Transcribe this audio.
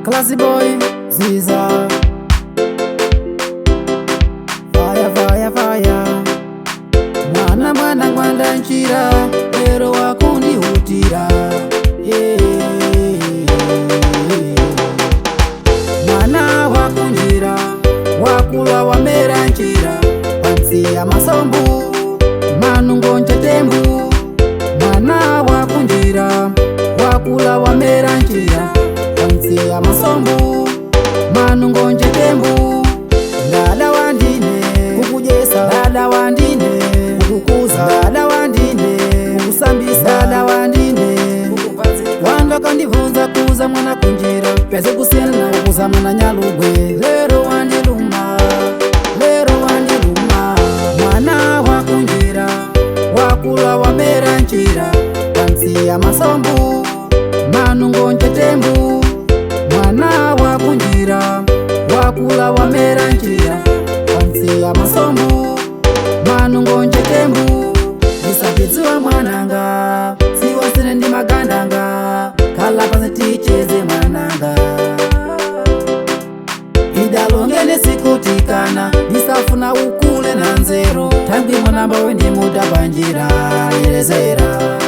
Classy boy Ziza. Fire fire fire. Mwana mwana ngwanda nchira, lero wakundihutira. Mwana wakunjira, wakula wamera nchira, pansi ya masombu manungo nchetembu. Mwana wakunjira, wakula wamera nchira, pansi ya masombu manungo nchetembu. Dada wandine kukujesa, dada wandine kukukuza, dada wandine kukusambisa, dada wandine wanda kandivunza kuza mwana kunjira, pese kusena kukuza mwana nyalugwe. Lero wandiluma, lero wandiluma. Mwana wakunjira, wakula wamera nchira, pansi ya masombu manungo nchetembu. Mwana wakunjira, wakula wamera nchira, pansi ya masombu manungo nchetembu. Nisabiziwa mwananga, siwasine ndi magandanga, kala pansi ticheze mwananga. Idalongene sikutikana, nisafuna ukule na nzero, tangi mwanamba wendi muda banjira, nilezera.